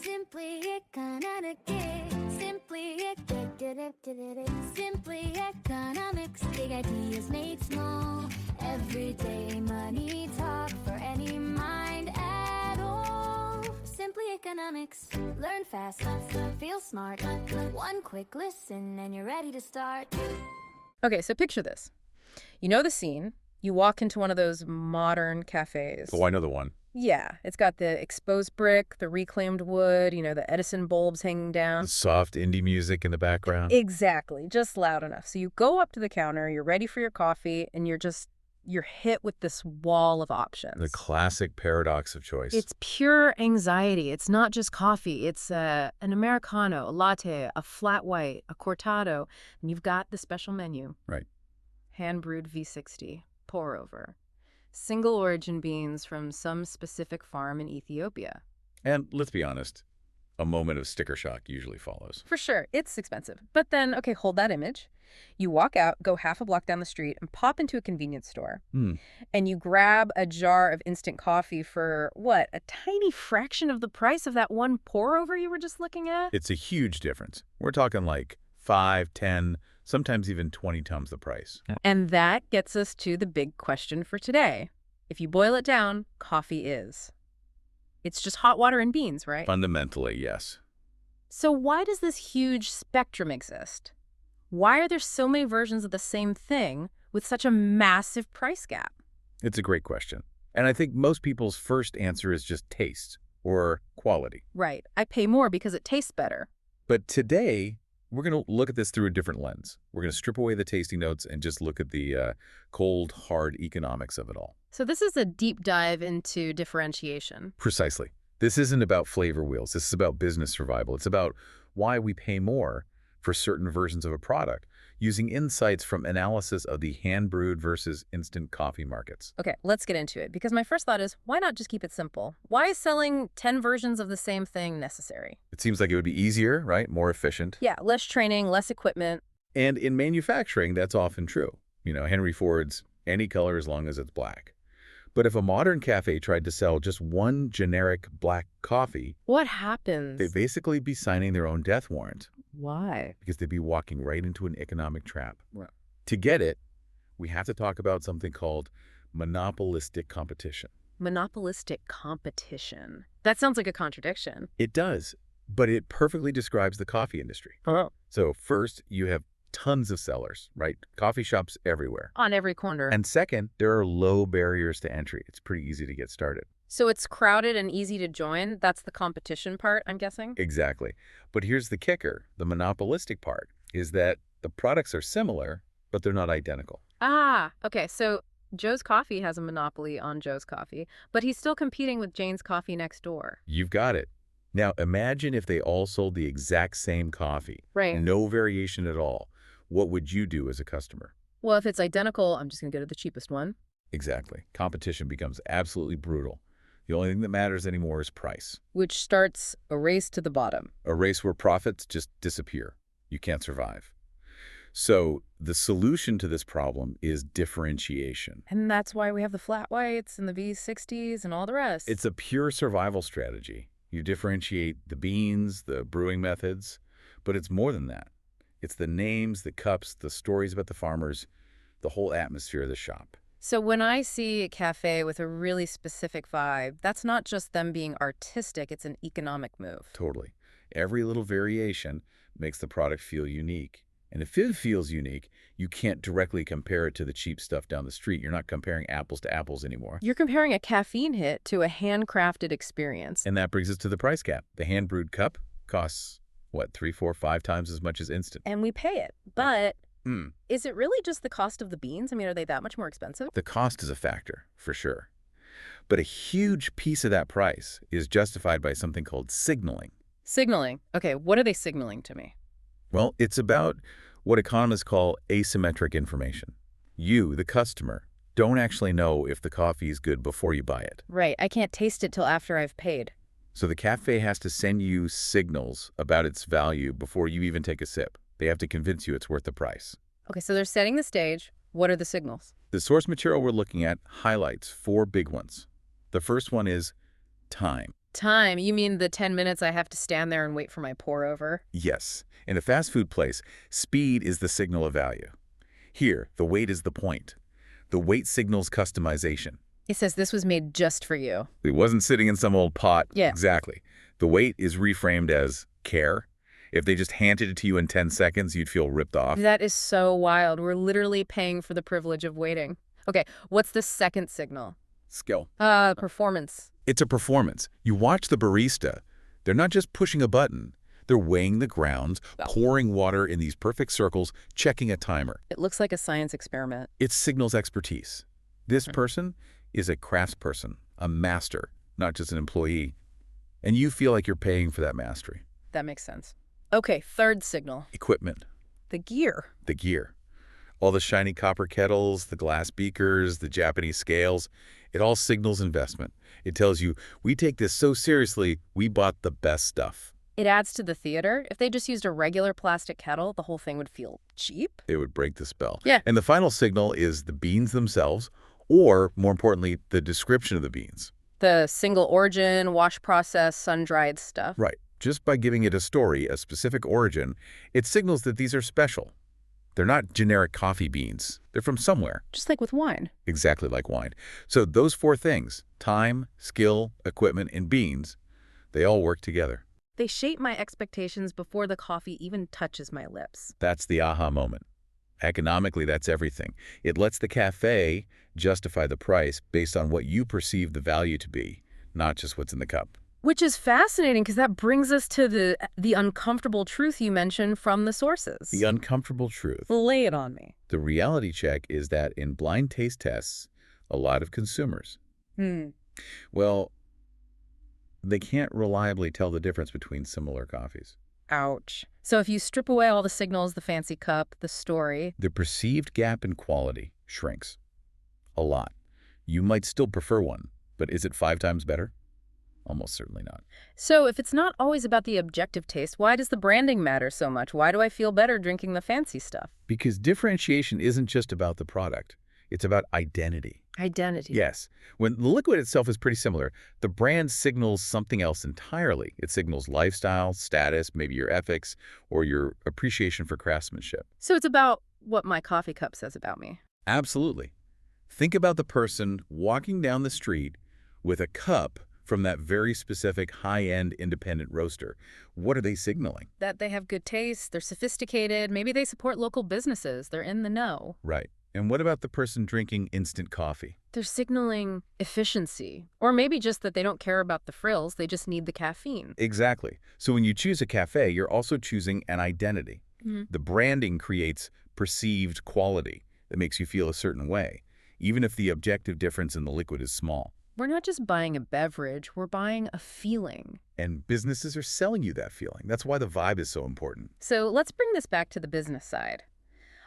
Simply economics, big ideas made small. Everyday money talk for any mind at all. Simply economics, learn fast, feel smart. One quick listen and you're ready to start. Okay, so picture this. You know the scene. You walk into one of those modern cafes. Oh, I know the one. Yeah, it's got the exposed brick, the reclaimed wood, the Edison bulbs hanging down. The soft indie music in the background. Exactly, just loud enough. So you go up to the counter, you're ready for your coffee, and you're hit with this wall of options. The classic paradox of choice. It's pure anxiety. It's not just coffee. It's an Americano, a latte, a flat white, a cortado, and you've got the special menu. Right. Hand-brewed V60, pour over. Single origin beans from some specific farm in Ethiopia. And let's be honest, a moment of sticker shock usually follows. For sure, it's expensive. But then, okay, hold that image. You walk out, go half a block down the street, and pop into a convenience store. And you grab a jar of instant coffee for, what, a tiny fraction of the price of that one pour-over you were just looking at? It's a huge difference. We're talking like 5, 10, sometimes even 20 times the price. And that gets us to the big question for today. If you boil it down, coffee is. It's just hot water and beans, right? Fundamentally, yes. So why does this huge spectrum exist? Why are there so many versions of the same thing with such a massive price gap? It's a great question. And I think most people's first answer is just taste or quality. Right. I pay more because it tastes better. But today, we're going to look at this through a different lens. We're going to strip away the tasting notes and just look at the cold, hard economics of it all. So this is a deep dive into differentiation. Precisely. This isn't about flavor wheels. This is about business survival. It's about why we pay more for certain versions of a product, using insights from analysis of the hand-brewed versus instant coffee markets. Okay, let's get into it. Because my first thought is, why not just keep it simple? Why is selling 10 versions of the same thing necessary? It seems like it would be easier, right? More efficient. Yeah, less training, less equipment. And in manufacturing, that's often true. Henry Ford's any color as long as it's black. But if a modern cafe tried to sell just one generic black coffee, what happens? they'd basically be signing their own death warrant. Why? Because they'd be walking right into an economic trap. Right. To get it, we have to talk about something called monopolistic competition. Monopolistic competition. That sounds like a contradiction. It does, but it perfectly describes the coffee industry. Oh. So first, you have tons of sellers, right? Coffee shops everywhere. On every corner. And second, there are low barriers to entry. It's pretty easy to get started. So it's crowded and easy to join. That's the competition part, I'm guessing? Exactly. But here's the kicker. The monopolistic part is that the products are similar, but they're not identical. Ah, okay. So Joe's Coffee has a monopoly on Joe's Coffee, but he's still competing with Jane's Coffee next door. You've got it. Now, imagine if they all sold the exact same coffee. Right. No variation at all. What would you do as a customer? Well, if it's identical, I'm just going to go to the cheapest one. Exactly. Competition becomes absolutely brutal. The only thing that matters anymore is price. Which starts a race to the bottom. A race where profits just disappear. You can't survive. So the solution to this problem is differentiation. And that's why we have the flat whites and the V60s and all the rest. It's a pure survival strategy. You differentiate the beans, the brewing methods, but it's more than that. It's the names, the cups, the stories about the farmers, the whole atmosphere of the shop. So when I see a cafe with a really specific vibe, that's not just them being artistic, it's an economic move. Totally. Every little variation makes the product feel unique. And if it feels unique, you can't directly compare it to the cheap stuff down the street. You're not comparing apples to apples anymore. You're comparing a caffeine hit to a handcrafted experience. And that brings us to the price cap. The hand-brewed cup costs, what, 3, 4, 5 times as much as instant? And we pay it. But is it really just the cost of the beans? I mean, are they that much more expensive? The cost is a factor, for sure. But a huge piece of that price is justified by something called signaling. Signaling. Okay, what are they signaling to me? Well, it's about what economists call asymmetric information. You, the customer, don't actually know if the coffee is good before you buy it. Right. I can't taste it till after I've paid. So the cafe has to send you signals about its value before you even take a sip. They have to convince you it's worth the price. Okay, so they're setting the stage. What are the signals? The source material we're looking at highlights 4 big ones. The first one is time. Time? You mean the 10 minutes I have to stand there and wait for my pour over? Yes. In a fast food place, speed is the signal of value. Here, the wait is the point. The wait signals customization. He says this was made just for you. It wasn't sitting in some old pot. Yeah. Exactly. The wait is reframed as care. If they just handed it to you in 10 seconds, you'd feel ripped off. That is so wild. We're literally paying for the privilege of waiting. Okay, what's the second signal? Skill. Performance. It's a performance. You watch the barista. They're not just pushing a button. They're weighing the grounds, pouring water in these perfect circles, checking a timer. It looks like a science experiment. It signals expertise. This person is a craftsperson, a master, not just an employee. And you feel like you're paying for that mastery. That makes sense. Okay, third signal. Equipment. The gear. The gear. All the shiny copper kettles, the glass beakers, the Japanese scales, it all signals investment. It tells you, we take this so seriously, we bought the best stuff. It adds to the theater. If they just used a regular plastic kettle, the whole thing would feel cheap. It would break the spell. Yeah. And the final signal is the beans themselves, or, more importantly, the description of the beans. The single origin, wash process, sun-dried stuff. Right. Just by giving it a story, a specific origin, it signals that these are special. They're not generic coffee beans. They're from somewhere. Just like with wine. Exactly like wine. So those four things, time, skill, equipment, and beans, they all work together. They shape my expectations before the coffee even touches my lips. That's the aha moment. Economically, that's everything. It lets the cafe justify the price based on what you perceive the value to be, not just what's in the cup. Which is fascinating because that brings us to the uncomfortable truth you mentioned from the sources. The uncomfortable truth. Lay it on me. The reality check is that in blind taste tests, a lot of consumers, well, they can't reliably tell the difference between similar coffees. Ouch. So if you strip away all the signals, the fancy cup, the story. The perceived gap in quality shrinks a lot. You might still prefer one, but is it 5 times better? Almost certainly not. So if it's not always about the objective taste, why does the branding matter so much? Why do I feel better drinking the fancy stuff? Because differentiation isn't just about the product. It's about identity. Identity. Yes. When the liquid itself is pretty similar, the brand signals something else entirely. It signals lifestyle, status, maybe your ethics, or your appreciation for craftsmanship. So it's about what my coffee cup says about me. Absolutely. Think about the person walking down the street with a cup from that very specific high-end independent roaster. What are they signaling? That they have good taste, they're sophisticated, maybe they support local businesses, they're in the know. Right. And what about the person drinking instant coffee? They're signaling efficiency. Or maybe just that they don't care about the frills, they just need the caffeine. Exactly. So when you choose a cafe, you're also choosing an identity. The branding creates perceived quality that makes you feel a certain way, even if the objective difference in the liquid is small. We're not just buying a beverage, we're buying a feeling. And businesses are selling you that feeling. That's why the vibe is so important. So let's bring this back to the business side.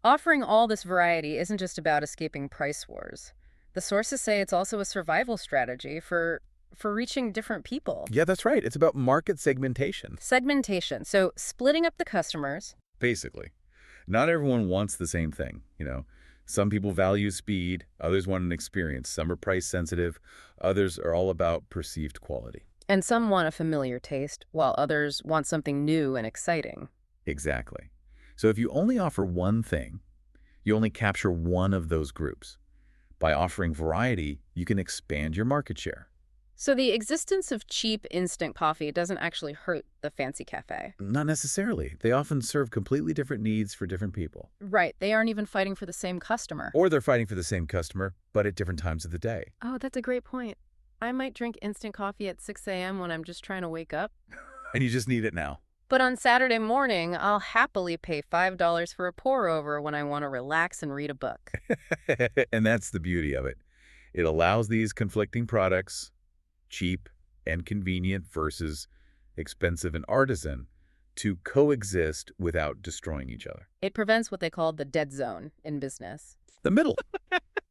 Offering all this variety isn't just about escaping price wars. The sources say it's also a survival strategy for reaching different people. Yeah, that's right. It's about market segmentation. Segmentation. So splitting up the customers. Basically. Not everyone wants the same thing, Some people value speed, others want an experience. Some are price sensitive, others are all about perceived quality. And some want a familiar taste, while others want something new and exciting. Exactly. So if you only offer one thing, you only capture one of those groups. By offering variety, you can expand your market share. So the existence of cheap instant coffee doesn't actually hurt the fancy cafe. Not necessarily. They often serve completely different needs for different people. Right. They aren't even fighting for the same customer. Or they're fighting for the same customer, but at different times of the day. Oh, that's a great point. I might drink instant coffee at 6 a.m. when I'm just trying to wake up. And you just need it now. But on Saturday morning, I'll happily pay $5 for a pour-over when I want to relax and read a book. And that's the beauty of it. It allows these conflicting products, cheap and convenient versus expensive and artisan, to coexist without destroying each other. It prevents what they call the dead zone in business. The middle.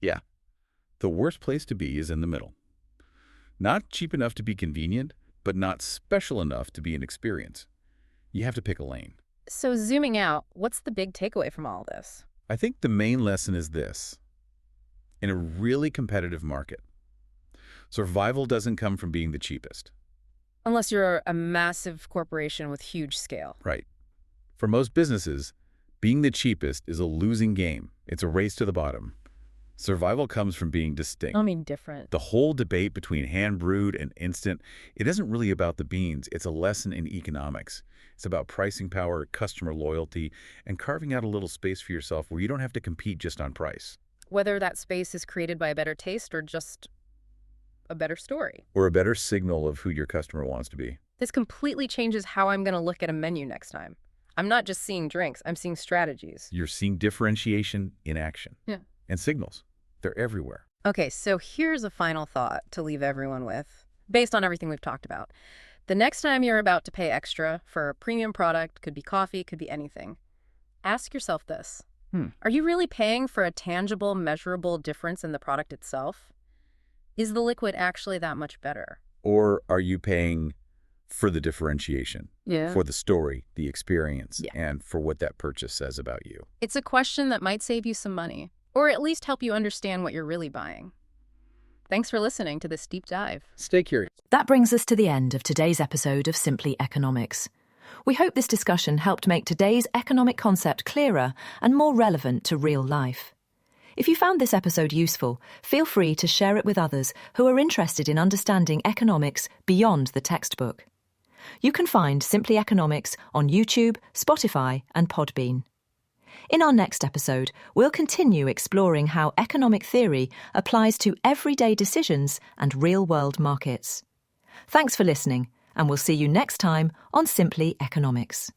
Yeah. The worst place to be is in the middle. Not cheap enough to be convenient, but not special enough to be an experience. You have to pick a lane. So zooming out, what's the big takeaway from all this? I think the main lesson is this. In a really competitive market, survival doesn't come from being the cheapest. Unless you're a massive corporation with huge scale. Right. For most businesses, being the cheapest is a losing game. It's a race to the bottom. Survival comes from being distinct. I mean, different. The whole debate between hand-brewed and instant, it isn't really about the beans. It's a lesson in economics. It's about pricing power, customer loyalty, and carving out a little space for yourself where you don't have to compete just on price. Whether that space is created by a better taste or just a better story. Or a better signal of who your customer wants to be. This completely changes how I'm going to look at a menu next time. I'm not just seeing drinks, I'm seeing strategies. You're seeing differentiation in action. Yeah. And signals. They're everywhere. Okay, so here's a final thought to leave everyone with, based on everything we've talked about. The next time you're about to pay extra for a premium product, could be coffee, could be anything, ask yourself this. Are you really paying for a tangible, measurable difference in the product itself? Is the liquid actually that much better? Or are you paying for the differentiation? Yeah. For the story, the experience, and for what that purchase says about you? It's a question that might save you some money, or at least help you understand what you're really buying. Thanks for listening to this deep dive. Stay curious. That brings us to the end of today's episode of Simply Economics. We hope this discussion helped make today's economic concept clearer and more relevant to real life. If you found this episode useful, feel free to share it with others who are interested in understanding economics beyond the textbook. You can find Simply Economics on YouTube, Spotify, and Podbean. In our next episode, we'll continue exploring how economic theory applies to everyday decisions and real-world markets. Thanks for listening, and we'll see you next time on Simply Economics.